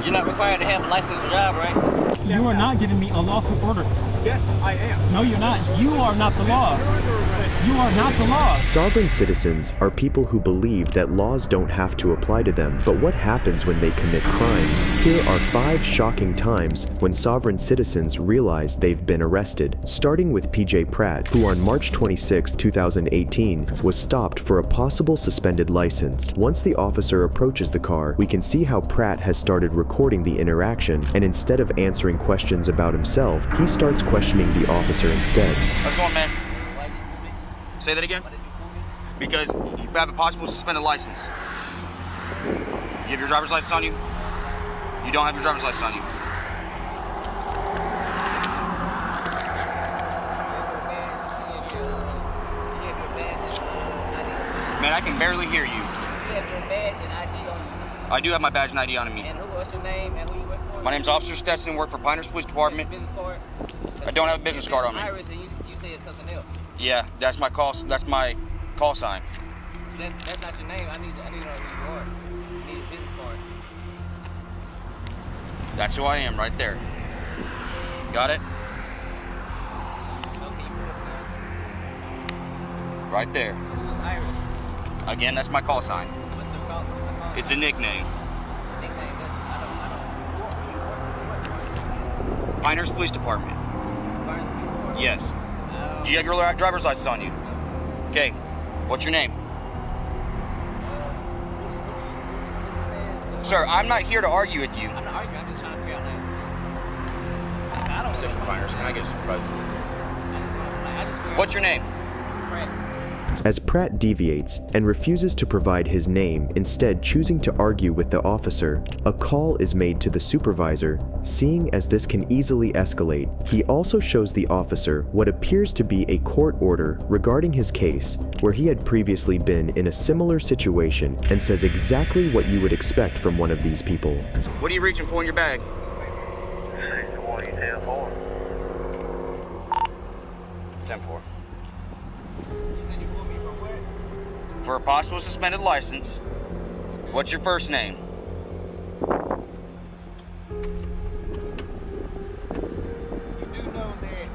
You're not required to have a license to drive, right? You are not giving me a lawful order. Yes, I am. No, you're not. You are not the law. You are not the law. Sovereign citizens are people who believe that laws don't have to apply to them, but what happens when they commit crimes? Here are 5 shocking times when sovereign citizens realize they've been arrested, starting with PJ Pratt, who on March 26, 2018, was stopped for a possible suspended license. Once the officer approaches the car, we can see how Pratt has started recording the interaction, and instead of answering questions about himself, he starts questioning the officer instead. How's it going, man? Say that again? Because you have a possible suspended license. You have your driver's license on you? You don't have your driver's license on you. Man, I can barely hear you. I do have my badge and ID on me. And what's your name and who you work for? My name's Officer Stetson, work for Pinehurst Police Department. Business card? I don't have a business card on me. Iris, and you said something else. Yeah, that's my call sign. That's not your name. I need to know who you are. You need a business card. That's who I am right there. Got it? Okay, you put it up there. Right there. So who's Iris? Again, that's my call sign. What's it called? It's a nickname. Nickname? I don't. Pinehurst Police Department. Pinehurst Police Department? Yes. Do you have your driver's license on you? Okay. What's your name? Sir, I'm not here to argue with you. I'm not arguing. I'm just trying to figure out like. I don't Six for Pinehurst. Can I get a supervisor? I just figure What's your name? As Pratt deviates and refuses to provide his name, instead choosing to argue with the officer, a call is made to the supervisor. Seeing as this can easily escalate, he also shows the officer what appears to be a court order regarding his case, where he had previously been in a similar situation, and says exactly what you would expect from one of these people. What are you reaching for in your bag? 10-4. For a possible suspended license. What's your first name? You do know that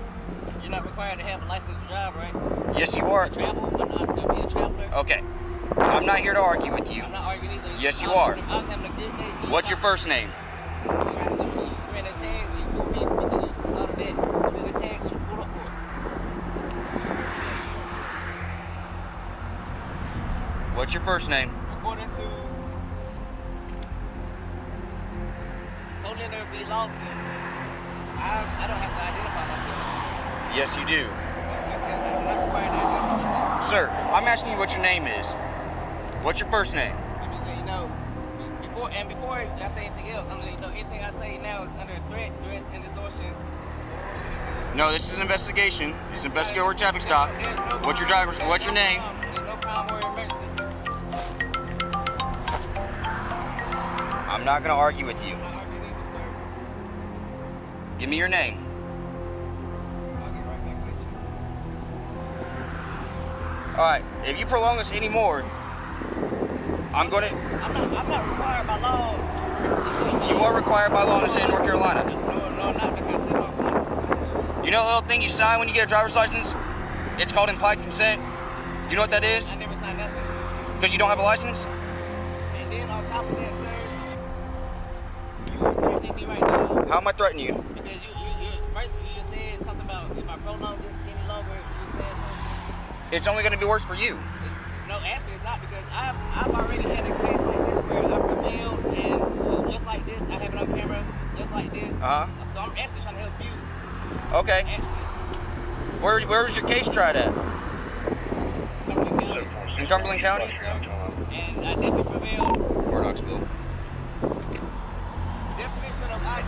you're not required to have a license to drive, right? Yes, you are. Travel? I'm not be a traveler. Okay. I'm not here to argue with you. I'm not arguing either. Yes, you are. I was having a good day. So What's your first name? You ran a tag, so you pulled me because it was a lot of that. You ran a tag, so you pulled up for it. What's your first name? According to don't let her be lost. I don't have to identify myself. Yes, you do. I'm not required to identify myself. Sir, I'm asking you what your name is. What's your first name? I'm just letting you know. Before I say anything else, I'm letting you know anything I say now is under threat, duress, and extortion. No, this is an investigation. It's an investigatory traffic stop. What's your name? There's no crime or emergency. I'm not gonna argue with you. I'm not arguing either, sir. Give me your name. I'll get right back with you. All right. If you prolong this anymore, I'm not required by law to. You are required by law in the state of North Carolina. No, I'm not because of North Carolina. You know the little thing you sign when you get a driver's license? It's called implied consent. You know what that is? I never signed nothing. Because you don't have a license? And then on top of that, sir, you are threatening me right now. How am I threatening you? Because you said something about if I prolong this any longer, you said something. It's only going to be worse for you. No, actually it's not because I've already had a case like this where I prevailed and just like this, I have it on camera, just like this. Uh-huh. So I'm actually trying to help you. Okay. Actually. Where was your case tried at? Cumberland County. In Cumberland County? Yes, sir. And I definitely prevailed. Or Knoxville. Definition of ID.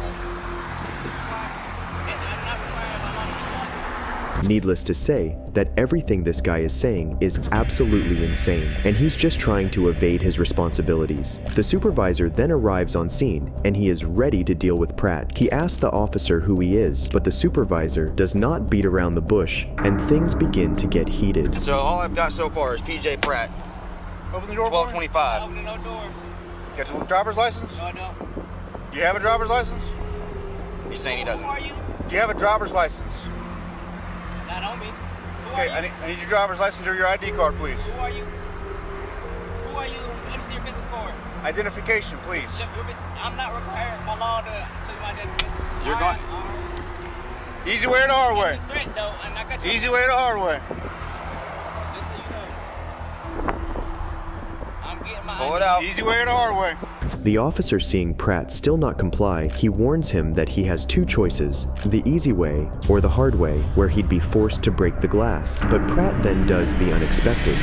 I'm not required by law. Needless to say, that everything this guy is saying is absolutely insane, and he's just trying to evade his responsibilities. The supervisor then arrives on scene, and he is ready to deal with Pratt. He asks the officer who he is, but the supervisor does not beat around the bush, and things begin to get heated. So all I've got so far is PJ Pratt. Open the door. 1225. Open no door. Get the driver's license. No, no. Do you have a driver's license? He's saying he doesn't. Who are you? Do you have a driver's license? Not on me. Who Okay, are you? I need your driver's license or your ID card, please. Who are you? Who are you? Let me see your business card. Identification, please. I'm not required by law to show you my identification. You're All going- right. Easy way or the hard way? It's a threat, though, and I got you. Easy way or the hard way? Just so you know. I'm getting my Pull it ID. out. Easy way or the hard way? The officer, seeing Pratt still not comply, he warns him that he has two choices, the easy way or the hard way, where he'd be forced to break the glass. But Pratt then does the unexpected.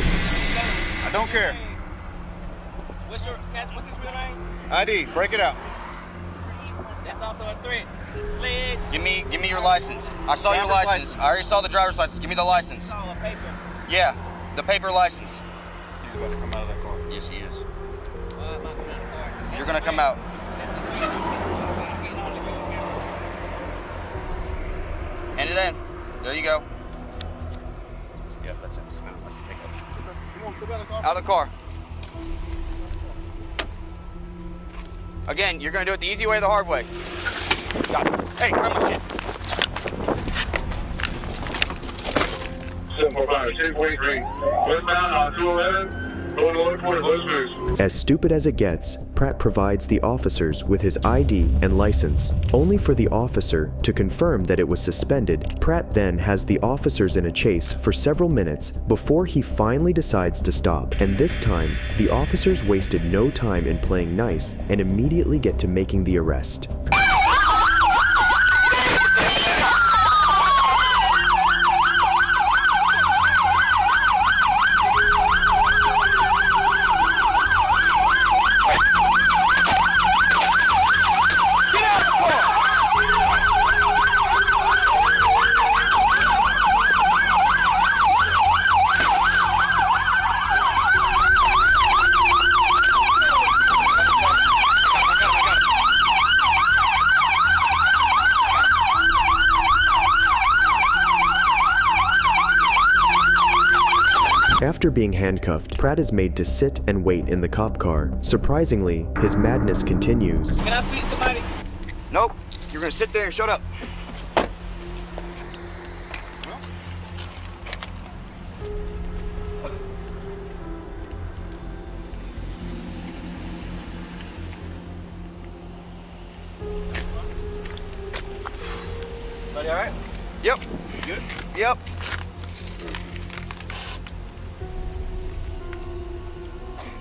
I don't care. What's his real name? ID, break it out. That's also a threat. Sledge. Give me your license. I saw your Driver's license. I already saw the driver's license. Give me the license. It's all a paper. Yeah, the paper license. He's about to come out of that car. Yes, he is. I'm not coming out of the car. You're gonna come out. That's a threat. I'm getting all the real camera. Hand it in. There you go. Yeah, that's it. Smell. Let's pick up. Come on, get out of the car. Out of the car. Again, you're gonna do it the easy way or the hard way. Got it. Hey, grab my shit. 745, Shape Way Green. Westbound on 211, going north towards Los. As stupid as it gets, Pratt provides the officers with his ID and license, only for the officer to confirm that it was suspended. Pratt then has the officers in a chase for several minutes before he finally decides to stop. And this time, the officers wasted no time in playing nice and immediately get to making the arrest. After being handcuffed, Pratt is made to sit and wait in the cop car. Surprisingly, his madness continues. Can I speak to somebody? Nope. You're gonna sit there and shut up. Buddy, all right? Yep. Good? Yep.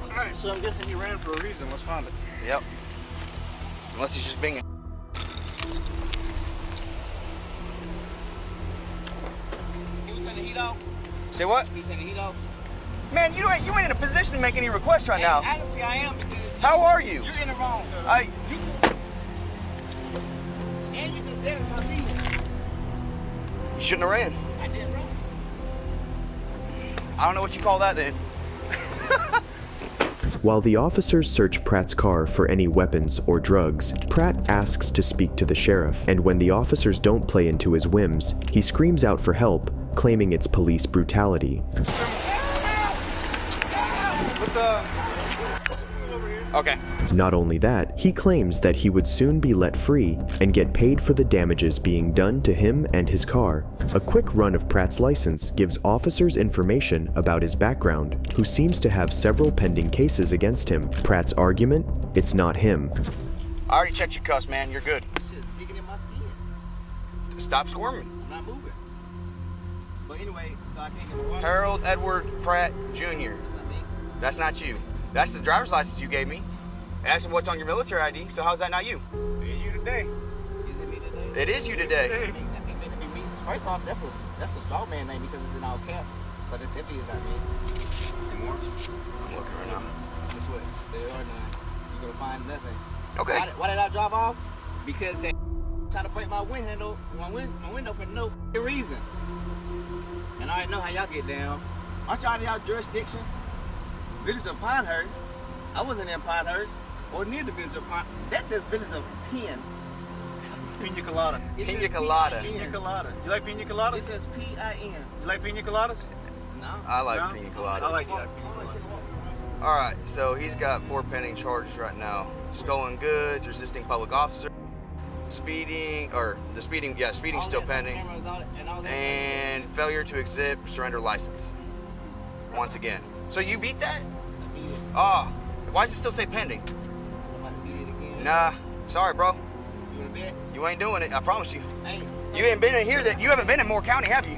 All right, so I'm guessing you ran for a reason. Let's find it. Yep. Unless he's just being a... Can you turn the heat off? Say what? Can you turn the heat off? Man, you ain't in a position to make any requests right now. Honestly, I am. Because How are you? You're in the wrong. I... And you just damaged my vehicle. You shouldn't have ran. I did wrong. I don't know what you call that then. While the officers search Pratt's car for any weapons or drugs, Pratt asks to speak to the sheriff, and when the officers don't play into his whims, he screams out for help, claiming it's police brutality. Okay. Not only that, he claims that he would soon be let free and get paid for the damages being done to him and his car. A quick run of Pratt's license gives officers information about his background, who seems to have several pending cases against him. Pratt's argument? It's not him. I already checked your cuffs, man. You're good. Shit's digging in my skin. Stop squirming. I'm not moving. But anyway, so I can't get my water. Harold Edward Pratt Jr. That's not me. That's not you. That's the driver's license you gave me. And that's what's on your military ID, so how's that not you? It's you today. Is it me today? It is you today. I think that be me. First off, that's a straw man name because it's in all caps. So that definitely is not me. Any more? I'm looking right now. Guess what? There are none. You're gonna find nothing. Okay. Why did I drive off? Because they tried to break my window for no reason. And I already know how y'all get down. I'm trying to y'all jurisdiction. Village of Pinehurst. I wasn't in Pinehurst or near the village of Pinehurst. That says village of Penn. Pina colada. It says Pina colada. Pina colada. You like pina coladas? It says P-I-N. You like pina coladas? No. I like No? pina colada. I like you like pina coladas. All right, so he's got 4 pending charges right now. stolen goods, resisting public officer, speeding still pending, and failure to exhibit surrender license. Once again. So you beat that? Oh, why does it still say pending? Nah, sorry, bro. You ain't doing it, I promise you. You ain't been in here, you haven't been in Moore County, have you?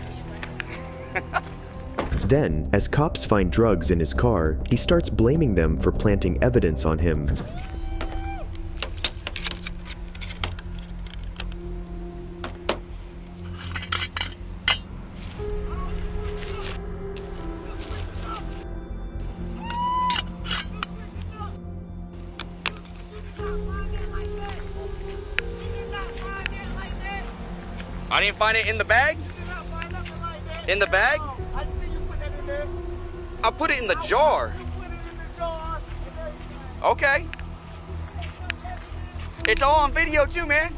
Then, as cops find drugs in his car, he starts blaming them for planting evidence on him. I didn't find it in the bag? In the bag? I put it in the jar. Okay. It's all on video too, man.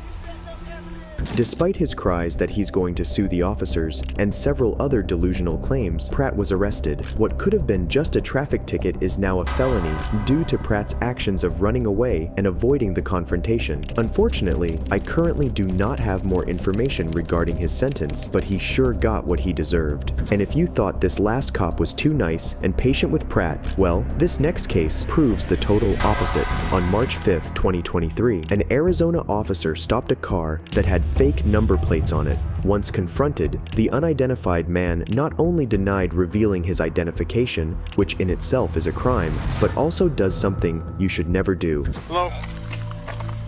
Despite his cries that he's going to sue the officers and several other delusional claims, Pratt was arrested. What could have been just a traffic ticket is now a felony due to Pratt's actions of running away and avoiding the confrontation. Unfortunately, I currently do not have more information regarding his sentence, but he sure got what he deserved. And if you thought this last cop was too nice and patient with Pratt, well, this next case proves the total opposite. On March 5th, 2023, an Arizona officer stopped a car that had fake number plates on it. Once confronted, the unidentified man not only denied revealing his identification, which in itself is a crime, but also does something you should never do. Hello.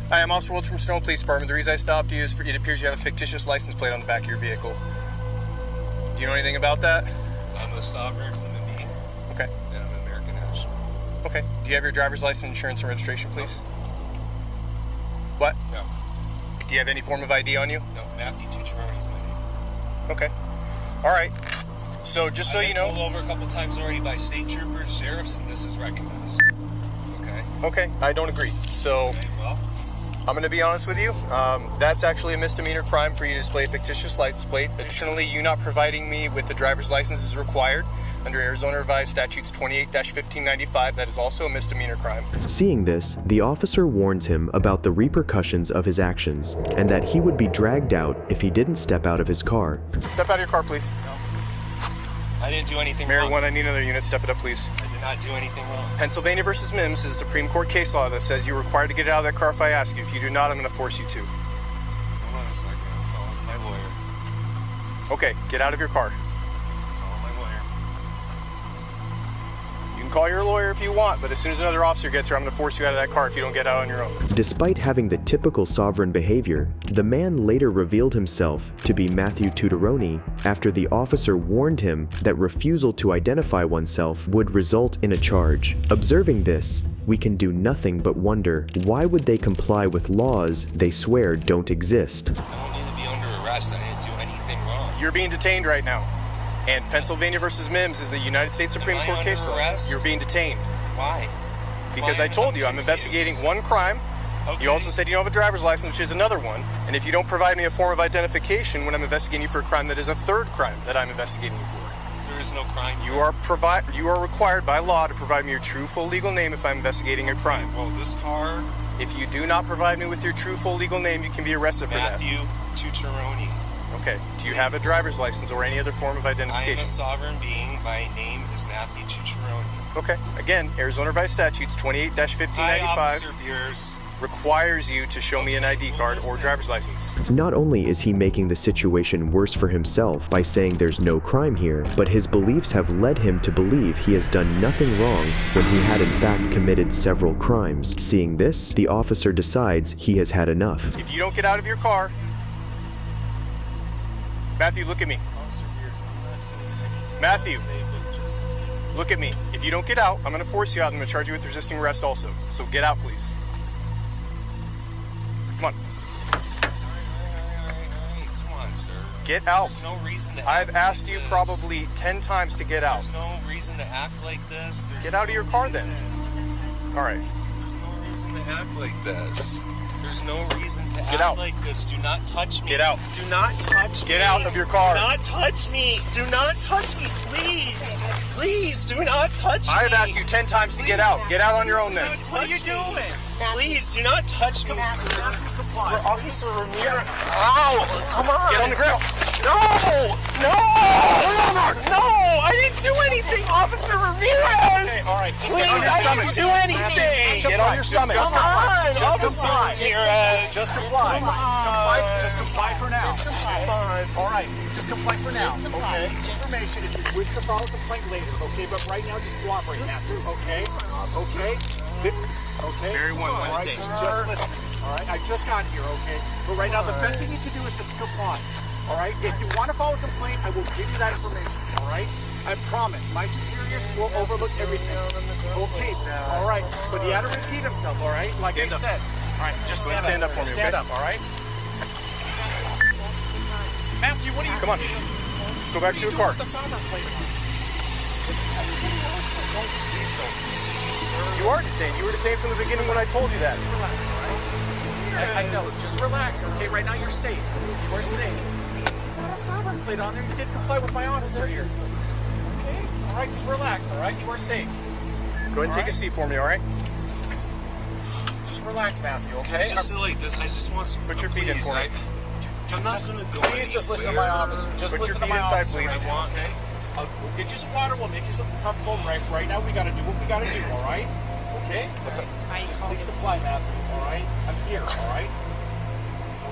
Hi, I'm Officer Woods from Stone Police Department. The reason I stopped you is it appears you have a fictitious license plate on the back of your vehicle. Do you know anything about that? I'm a sovereign human being. Okay. And I'm an American national. Okay. Do you have your driver's license, insurance, and registration, please? What? No. Do you have any form of ID on you? No, Matthew Tucciarone is my name. Okay. All right. So just so you know... I've been pulled over a couple times already by state troopers, sheriffs, and this is recognized. Okay? Okay, I don't agree. So... Okay, well... I'm going to be honest with you. That's actually a misdemeanor crime for you to display a fictitious license plate. Additionally, you not providing me with the driver's license is required. Under Arizona Revised Statutes 28-1595, that is also a misdemeanor crime. Seeing this, the officer warns him about the repercussions of his actions, and that he would be dragged out if he didn't step out of his car. Step out of your car, please. No. I didn't do anything wrong. Marijuana, I need another unit. Step it up, please. I did not do anything wrong. Pennsylvania versus Mims is a Supreme Court case law that says you're required to get out of that car if I ask you. If you do not, I'm going to force you to. Hold on a second. I'm calling my lawyer. Okay, get out of your car. Call my lawyer. You can call your lawyer if you want, but as soon as another officer gets here, I'm going to force you out of that car if you don't get out on your own. Despite having the typical sovereign behavior, the man later revealed himself to be Matthew Tucciarone after the officer warned him that refusal to identify oneself would result in a charge. Observing this, we can do nothing but wonder, why would they comply with laws they swear don't exist? I don't need to be under arrest. I didn't do anything wrong. You're being detained right now. And Pennsylvania versus Mims is the United States Supreme Court case law. Arrest? You're being detained. Why? Because I told you, I'm investigating one crime. Okay. You also said you don't have a driver's license, which is another one. And if you don't provide me a form of identification when I'm investigating you for a crime, that is a third crime that I'm investigating you for. There is no crime. You are required by law to provide me your true full legal name if I'm investigating a crime. Well, this car... If you do not provide me with your true full legal name, you can be arrested for that. Matthew Tucciarone. Okay. Do you have a driver's license or any other form of I am identification? a sovereign being. My name is Matthew Tucciarone. Okay. Again, Arizona Revised Statutes Hi, 28-1595 Officer Beers. requires you to show me an ID card or driver's license. Not only is he making the situation worse for himself by saying there's no crime here, but his beliefs have led him to believe he has done nothing wrong when he had in fact committed several crimes. Seeing this, the officer decides he has had enough. If you don't get out of your car... Matthew, look at me. Officer Beers, I'm not doing anything Matthew. today, but just... Look at me. If you don't get out, I'm going to force you out. I'm going to charge you with resisting arrest also. So get out, please. Come on. All right. Come on, sir. Get out. There's no reason to I've act asked like you this. probably 10 times to get out. There's no reason to act like this. There's Get out of no your car reason. then. All right. There's no reason to act like this. There's no reason to Get act out. like this. Do not touch me. Get out. Do not touch me. Get out of your car. Do not touch me. Do not touch me, please. Please, do not touch me. I have asked you 10 times to get out. Get out on your own then. What are you doing? Please, do not touch me. Officer Ramirez. Ow! Come on. Get on the ground. No! No! No, I didn't do anything, Officer Ramirez. Okay, all right. Just Please, get on your I stomach. didn't do anything. Get on your stomach. Come on, Officer Ramirez. Just comply. Just comply for now. Just comply. All right, just comply for now. Okay. Information if you wish to file a complaint later. Okay, but right now just cooperate. Okay. Okay. Okay. Very one All right, Wednesday. just listen. All right, I just got here. Okay. But right now the best thing you can do is just comply. All right. If you want to file a complaint, I will give you that information. All right. I promise. My superiors will overlook everything. Okay. All right. But he had to repeat himself. All right. Like I said. All right. Just stand up for me. Stand up. All right. Matthew, what are you? Come on. Let's go back to the car. The sovereign plate on? You are detained. You were detained from the beginning when I told you that. I know. Just relax. Okay. Right now you're safe. You are safe. Sovereign plate on there. You did comply with my officer here. Okay? All right, just relax, all right? You are safe. Go ahead and take a seat for me, all right? Just relax, Matthew, okay? Just like this. I just want some. Put your feet in for me. I'm not gonna go. Please just listen to my officer. Just Put your listen to feet my inside, officer. please. I want, okay? We'll get you some water. We'll make you something comfortable. Right now, we got to do what we got to do, all right? Okay? What's up? Just please comply, Matthew, all right? I'm here, all right?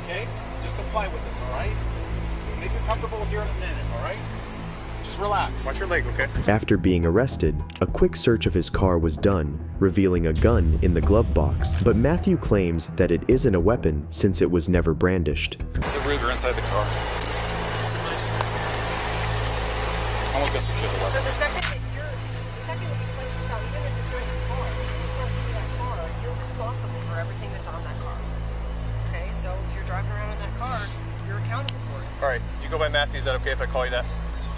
Okay? Just comply with this, all right? Make it comfortable here in a minute, all right? Just relax. Watch your leg, okay? After being arrested, a quick search of his car was done, revealing a gun in the glove box. But Matthew claims that it isn't a weapon since it was never brandished. There's a Ruger inside the car. I won't go secure the So weapon. the second that you place yourself, even if you're in the car, if you come through that car, you're responsible for everything that's on that car. Okay, so if you're driving around in that car, you're accountable for it. All right. Did you go by Matthew? Is that okay if I call you that?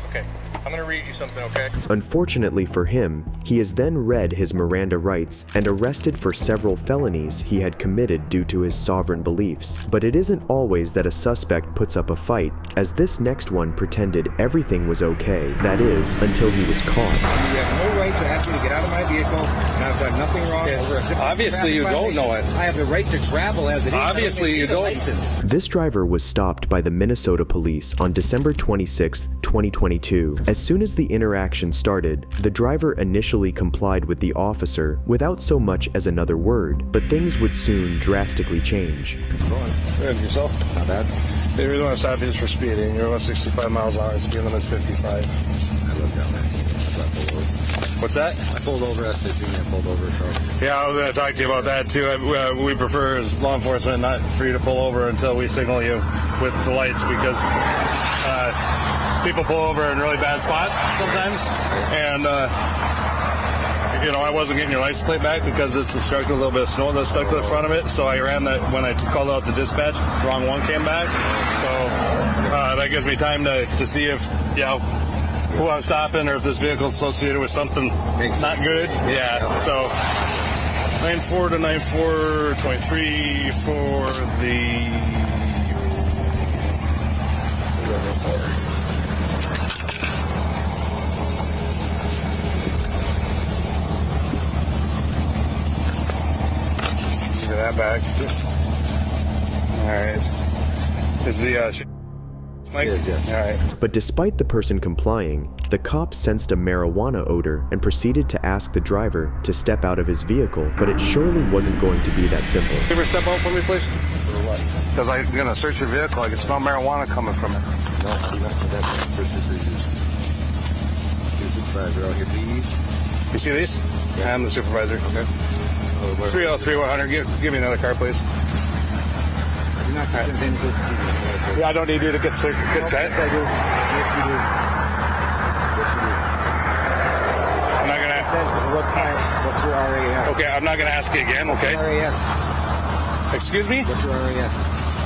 Okay. I'm going to read you something, okay? Unfortunately for him, he is then read his Miranda rights and arrested for several felonies he had committed due to his sovereign beliefs. But it isn't always that a suspect puts up a fight, as this next one pretended everything was okay. That is, until he was caught. You have no right to ask me to get out of my vehicle, and I've done nothing wrong. Obviously you don't know it. I have the right to travel as it is. Obviously you don't. This driver was stopped by the Minnesota police on December 26, 2022. As soon as the interaction started, the driver initially complied with the officer without so much as another word, but things would soon drastically change. Good, yourself? Not bad. They really want to stop you just for speeding. You're about 65 miles an hour. It's speed limit's 55. I live down there. So I pulled over. What's that? I pulled over at 15 and pulled over. So. Yeah, I was going to talk to you about that too. We prefer as law enforcement not for you to pull over until we signal you with the lights, because people pull over in really bad spots sometimes, and I wasn't getting your license plate back because it's obstructed a little bit of snow that stuck to the front of it, so I ran that when I called out the dispatch, the wrong one came back, so that gives me time to see if, who I'm stopping or if this vehicle is associated with something not good. Yeah, so 9-4 to 9-4-23 for the... That back. All right. Is the Mike? Yes. All right. But despite the person complying, the cop sensed a marijuana odor and proceeded to ask the driver to step out of his vehicle, but it surely wasn't going to be that simple. You ever step out for me, please? For what? Because I'm going to search your vehicle. I can smell marijuana coming from it. No, I'm not. That's first decision. Supervisor out here, please. You see these? Yeah. I'm the supervisor. Okay. 303-100. Give me another car, please. You're not consenting to Yeah, I don't need you to get set. I do. Yes, you do. Yes, you do. I'm not going to ask. What time? What's your RAS? Okay, I'm not going to ask you again, okay? RAS. Excuse me? What's your RAS?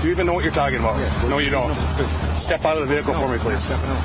Do you even know what you're talking about? Yes. No, you don't. Step out of the vehicle for me, please. Stepping out.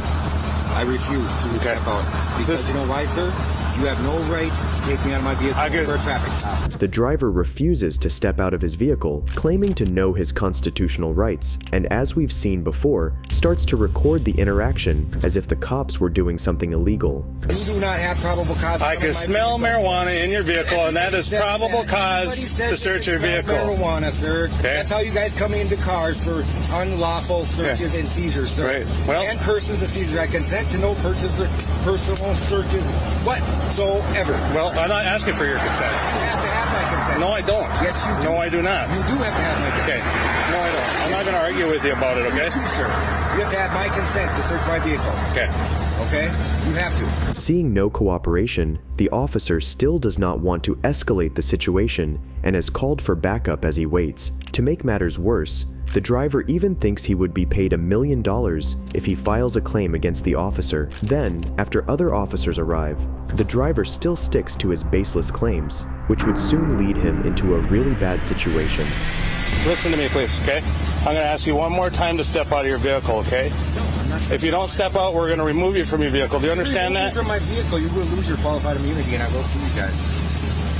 I refuse to step out. Because you know why, sir? You have no right to take me out of my vehicle for a traffic stop. The driver refuses to step out of his vehicle, claiming to know his constitutional rights, and as we've seen before, starts to record the interaction as if the cops were doing something illegal. You do not have probable cause. I can smell marijuana in your vehicle, and that is probable cause to search your vehicle. Marijuana, sir. Okay. That's how you guys come into cars for unlawful searches and seizures, sir. Right. Well, and persons of seizures. I consent to no personal searches whatsoever. Well, I'm not asking for your consent. You have to have my consent. No, I don't. Yes, you do. No, I do not. You do have to have my consent. Okay. No, I don't. I'm not going to argue with you about it, okay? You too, sir. You have to have my consent to search my vehicle. Okay. Okay? You have to. Seeing no cooperation, the officer still does not want to escalate the situation and has called for backup as he waits. To make matters worse, the driver even thinks he would be paid $1 million if he files a claim against the officer. Then, after other officers arrive, the driver still sticks to his baseless claims, which would soon lead him into a really bad situation. Listen to me, please, okay? I'm going to ask you one more time to step out of your vehicle, okay? If you don't step out, we're going to remove you from your vehicle. Do you understand that? From my vehicle, you will lose your qualified immunity, and I will sue you guys.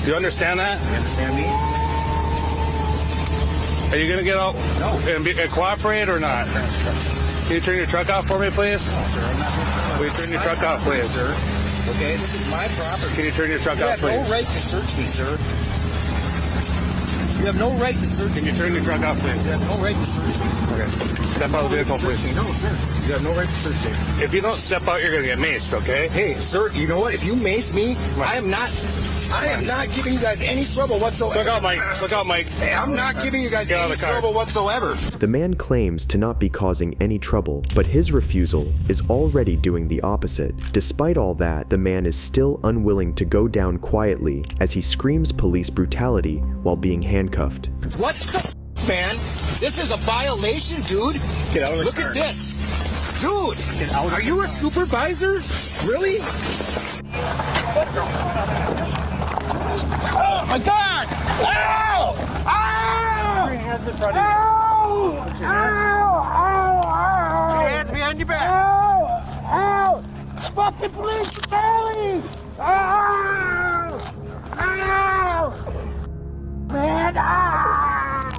Do you understand that? You understand me? Are you going to get out and cooperate or not? Can you turn your truck off for me, please? No, sir, I'm not. Will you turn your truck off, please? Sir. Okay, this is my property. Can you turn your truck off, please? You have no right to search me, sir. You have no right to search me. Can you turn your truck off, please? You have no right to search me. Okay. Step out of the vehicle, please. No, sir. You have no right to search me. If you don't step out, you're going to get maced, okay? Hey, sir, you know what? If you mace me, I am not giving you guys any trouble whatsoever. Look out, Mike. Look out, Mike. Hey, I'm not giving you guys any trouble whatsoever. The man claims to not be causing any trouble, but his refusal is already doing the opposite. Despite all that, the man is still unwilling to go down quietly as he screams police brutality while being handcuffed. What the man? This is a violation, dude. Get out of the Look car. at this. Dude, are you a supervisor? Really? Oh my God! Ow! Ow! Ow! Ow! Ow! Your hands behind your back. Ow! Ow! Fucking police brutality! Ow! Ow! Man! Ah!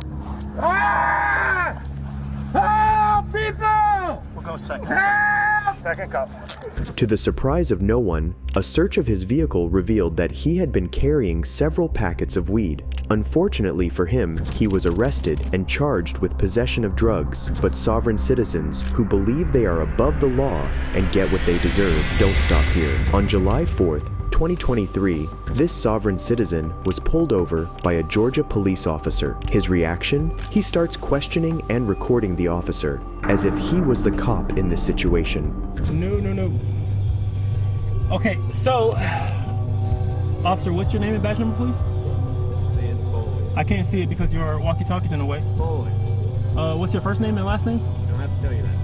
Ah! Help, people! We'll go second. Help! Second cup. To the surprise of no one, a search of his vehicle revealed that he had been carrying several packets of weed. Unfortunately for him, he was arrested and charged with possession of drugs, but sovereign citizens who believe they are above the law and get what they deserve don't stop here. On July 4th, 2023, this sovereign citizen was pulled over by a Georgia police officer. His reaction? He starts questioning and recording the officer, as if he was the cop in this situation. No. Okay, so, officer, what's your name and badge number, please? I can't see it because your walkie-talkie's in the way. What's your first name and last name? Don't have to tell you that.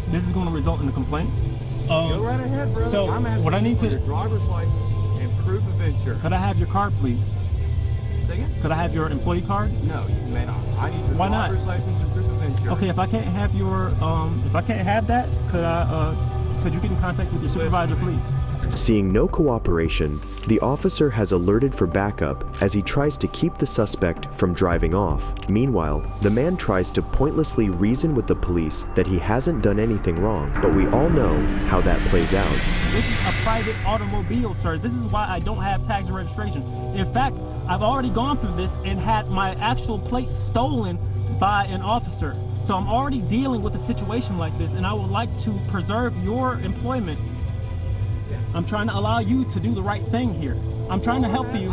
This is going to result in a complaint. Go right ahead, bro. So, I'm asking what I need for to... your driver's license and proof of insurance. Could I have your card, please? Say again? Could I have your employee card? No, you may not. I need your Why not? driver's license and proof of insurance. Okay, if I can't have your, if I can't have that, could you get in contact with your supervisor, please? Seeing no cooperation, the officer has alerted for backup as he tries to keep the suspect from driving off. Meanwhile, the man tries to pointlessly reason with the police that he hasn't done anything wrong, but we all know how that plays out. This is a private automobile, sir. This is why I don't have tags and registration. In fact, I've already gone through this and had my actual plate stolen by an officer. So I'm already dealing with a situation like this, and I would like to preserve your employment. I'm trying to allow you to do the right thing here. I'm trying to help you.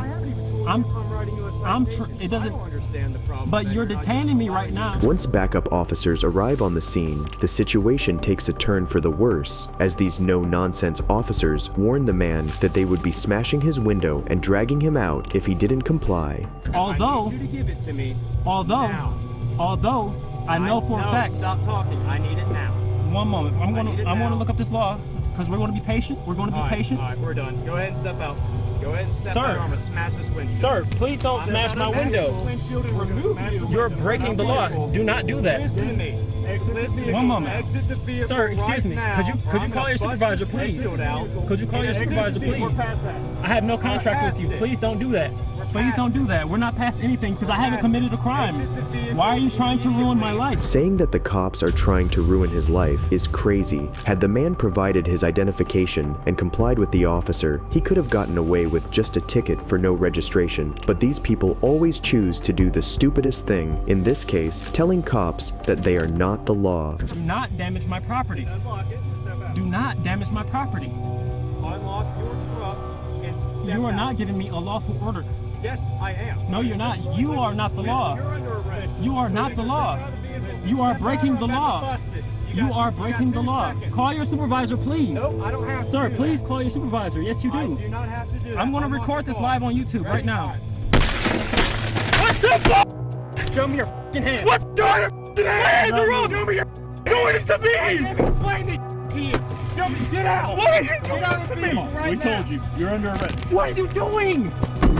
It doesn't. I don't understand the problem. But you're detaining me right now. Once backup officers arrive on the scene, the situation takes a turn for the worse, as these no-nonsense officers warn the man that they would be smashing his window and dragging him out if he didn't comply. Although, I need you to give it to me. although I know for a fact. Stop talking. I need it now. One moment. I'm gonna look up this law because we're gonna be patient. We're gonna be patient. All right, we're done. Go ahead and step out. Go ahead and step Sir. out. Or I'm gonna smash this windshield. Sir, please don't smash my window. Windshield and remove you. You're breaking the law. Do not do that. Listen to me. One moment. Exit the vehicle. Sir, excuse right me. now, Could you or I'm call gonna your bust supervisor, this please? windshield out. Could you call your Exit supervisor, the vehicle. please? We're past that. I have no contract with you. past it. Please don't do that. Please past don't do it. that. We're not past anything because I haven't past committed a it. crime. Exit the vehicle Why are you trying to ruin my life? Saying that the cops are trying to ruin his life is crazy. Had the man provided his identification and complied with the officer, he could have gotten away with just a ticket for no registration. But these people always choose to do the stupidest thing, in this case, telling cops that they are not the law. Do not damage my property. Unlock it and step out. Do not damage my property. Unlock your truck and step You are out. not giving me a lawful order. Yes, I am. No, you're not. You are not the law. You're under arrest. You are not the law. You are breaking the law. You are breaking the law. Call your supervisor, please. No, I don't have to. Sir, do please that. call your supervisor. Yes, you I do. do not have to do that. I'm going to Unlock record the this car. live on YouTube Ready? right now. What the f? Show me your f***ing hands. What? Show me your f***ing hands. Show me your doing this to me. I can't explain this to you. Show me. Get out. What are you doing Get out of to the me? vehicle right We now. told you. You're under arrest. What are you doing?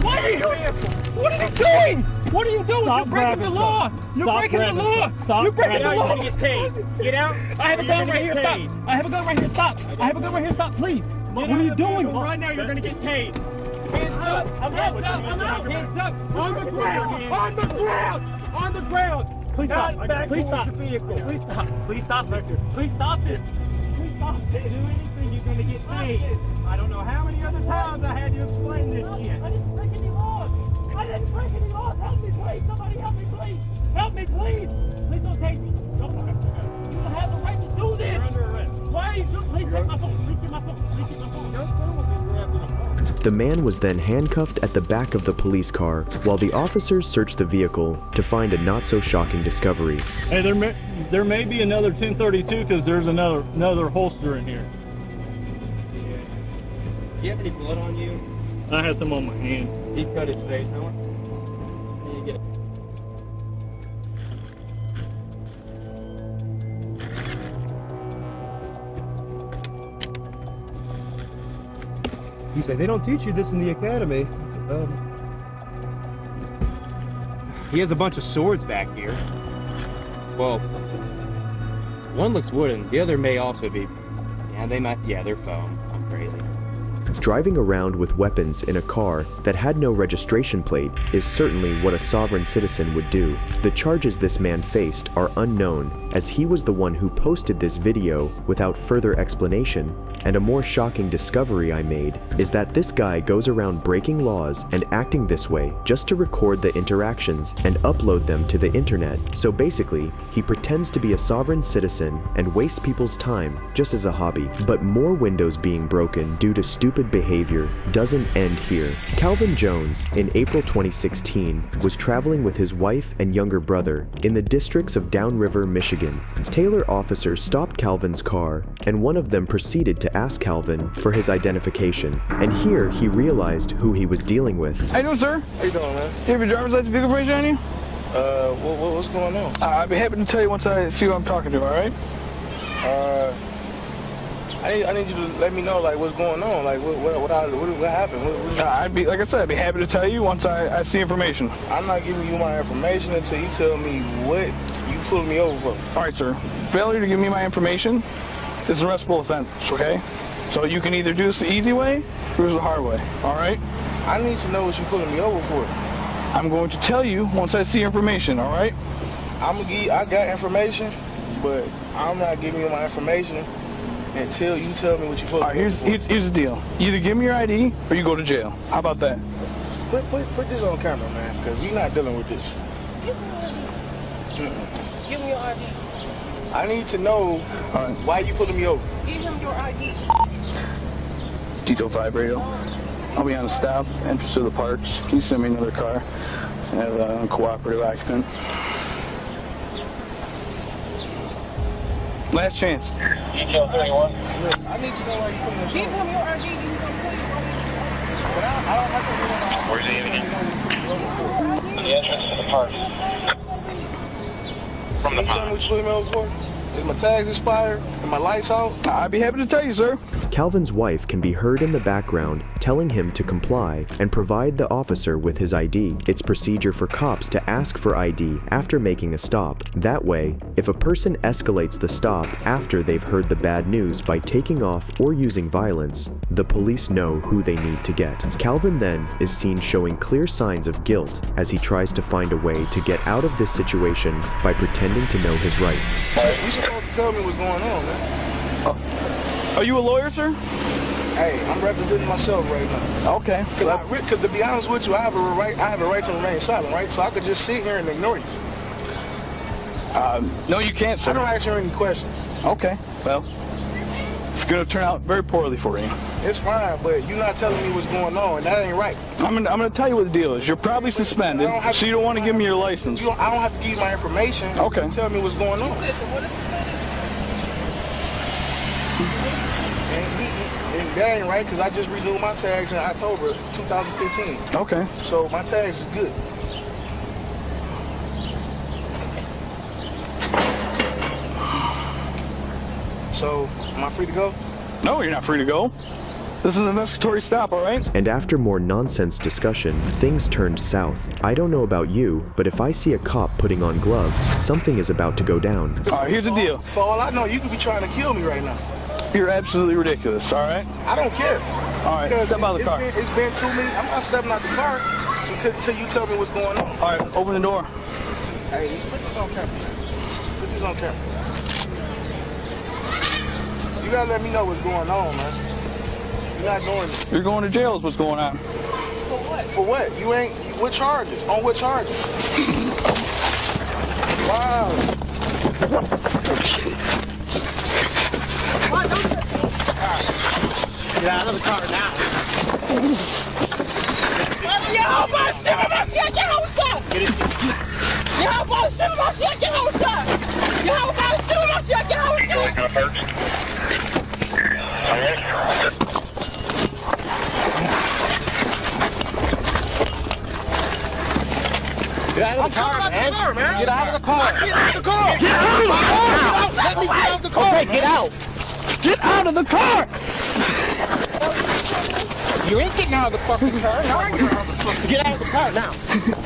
What are you doing? What are you doing? Stop You're breaking grabbing the law. stuff. You're Stop breaking the grabbing law. stuff. Stop You're breaking the grabbing law. stuff. You're gonna get tased. Get out. I have a You're gun gonna right here. get Stop. tased. I have a gun right here. Stop. I have a gun right here. Stop, please. What are you doing? Right now, you're gonna get tased. Hands up. I'm Hands out. up. I'm out. Hands up. On the ground. On the ground. On the ground. Please Not stop. back Please towards stop. the vehicle. Please stop. Please stop this. Please stop this. Please stop Do this. anything, you're gonna get tased. I don't know how many other times I had to explain this shit. I didn't break any laws. I didn't break any laws. Help me, please. Somebody help me, please. Help me, please. Please don't take me. Don't. You don't have the right to do this. You're under arrest. Why are you doing? Please take my phone. Please get my phone. Please get my phone. Your phone will be grabbed in a car. The man was then handcuffed at the back of the police car while the officers searched the vehicle to find a not-so-shocking discovery. Hey, there may be another 1032 because there's another holster in here. Do you have any blood on you? I have some on my hand. He cut his face, huh? Can you get it? You say they don't teach you this in the academy. He has a bunch of swords back here. Well, one looks wooden. The other may also be. Yeah, they might. Yeah, they're foam. I'm crazy. Driving around with weapons in a car that had no registration plate is certainly what a sovereign citizen would do. The charges this man faced are unknown, as he was the one who posted this video without further explanation. And a more shocking discovery I made is that this guy goes around breaking laws and acting this way just to record the interactions and upload them to the internet. So basically, he pretends to be a sovereign citizen and waste people's time just as a hobby. But more windows being broken due to stupid behavior doesn't end here. Calvin Jones, in April 2016, was traveling with his wife and younger brother in the districts of Downriver, Michigan. Taylor officers stopped Calvin's car, and one of them proceeded to ask Calvin for his identification. And here he realized who he was dealing with. How you doing, sir? How you doing, man? You have your driver's license vehicle information on you? What's going on? I'd be happy to tell you once I see who I'm talking to, all right? I need you to let me know, like, what's going on, like, what happened? I'd be, like I said, I'd be happy to tell you once I see information. I'm not giving you my information until you tell me what you pulled me over for. All right, sir. Failure to give me my information is an arrestable offense, okay? So you can either do this the easy way or the hard way, all right? I need to know what you're pulling me over for. I'm going to tell you once I see information, all right? I got information, but I'm not giving you my information until you tell me what you pulling me over for. Here's the deal. Either give me your ID or you go to jail. How about that? Put this on camera, man, because we're not dealing with this. Give me your ID. I need to know why you pulling me over. Give him your ID. Detail 5 radio. I'll be on the stop, entrance to the parks. Can you send me another car? I have a cooperative occupant. Last chance. Detail 31. I need to know why you pulling me over. Give him your ID. He's gonna tell you why. Where's he even? The entrance to the park. From the park. Tell me what you pulling me over for? Is my tags expired? And my lights out? I'd be happy to tell you, sir. Calvin's wife can be heard in the background telling him to comply and provide the officer with his ID. It's procedure for cops to ask for ID after making a stop. That way, if a person escalates the stop after they've heard the bad news by taking off or using violence, the police know who they need to get. Calvin then is seen showing clear signs of guilt as he tries to find a way to get out of this situation by pretending to know his rights. You supposed to tell me what's going on, man. Are you a lawyer, sir? Hey, I'm representing myself right now. Okay. Because to be honest with you, I have a right to remain silent, right? So I could just sit here and ignore you. No, you can't, sir. I don't ask you any questions. Okay. Well, it's going to turn out very poorly for you. It's fine, but you're not telling me what's going on, and that ain't right. I'm gonna tell you what the deal is. You're probably suspended, so you don't want to give me your license. I don't have to give you my information. Okay. Tell me what's going on. And that ain't right, because I just renewed my tags in October 2015. Okay. So my tags is good. So, am I free to go? No, you're not free to go. This is an investigatory stop, all right? And after more nonsense discussion, things turned south. I don't know about you, but if I see a cop putting on gloves, something is about to go down. All right, here's the deal. For all I know, you could be trying to kill me right now. You're absolutely ridiculous, all right? I don't care. All right, step out of the car. It's been 2 minutes. I'm not stepping out the car until you tell me what's going on. All right, open the door. Hey, put this on camera. Put this on camera. You gotta let me know what's going on, man. You're not doing it. You're going to jail is what's going on. For what? For what? You ain't... What charges? On what charges? Wow. Get out of the car now. Get out of the car, man. Get out of the car. Get out of the car. Get out of the car. Let me get out of the car. Okay, get out. Get out of the car! You ain't getting out of the fucking car. No, you're out of the fucking... Get out of the car now.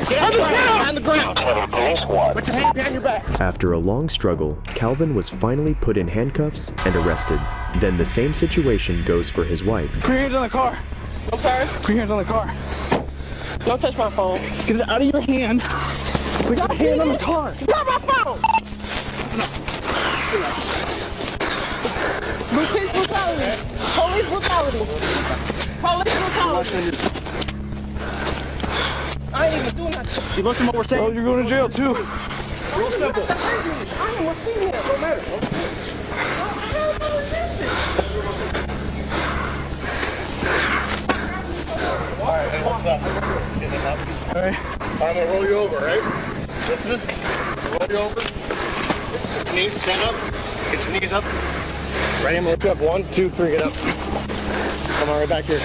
Get out of the car. On the ground. Put your hand behind your back. After a long struggle, Calvin was finally put in handcuffs and arrested. Then the same situation goes for his wife. Put your hands on the car. I'm sorry? Put your hands on the car. Don't touch my phone. Get it out of your hand. Put your hand on the car. Grab my phone. Police brutality. Police brutality. Police brutality. I ain't even doing that. You listen to what we're saying? Oh, you're going to jail too. Real simple. I ain't what's in here. No matter. Alright, what's up? Alright. I'm gonna roll you over, right? Listen. Roll you over. Get your knees, stand up. Get your knees up. Ready, I'm gonna look you up. 1, 2, 3, get up. Come on, right back here.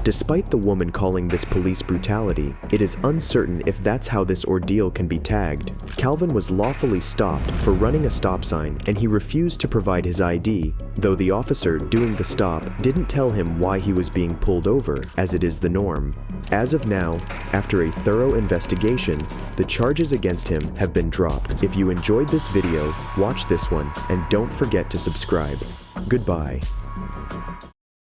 Despite the woman calling this police brutality, it is uncertain if that's how this ordeal can be tagged. Calvin was lawfully stopped for running a stop sign, and he refused to provide his ID, though the officer doing the stop didn't tell him why he was being pulled over, as it is the norm. As of now, after a thorough investigation, the charges against him have been dropped. If you enjoyed this video, watch this one, and don't forget to subscribe. Goodbye.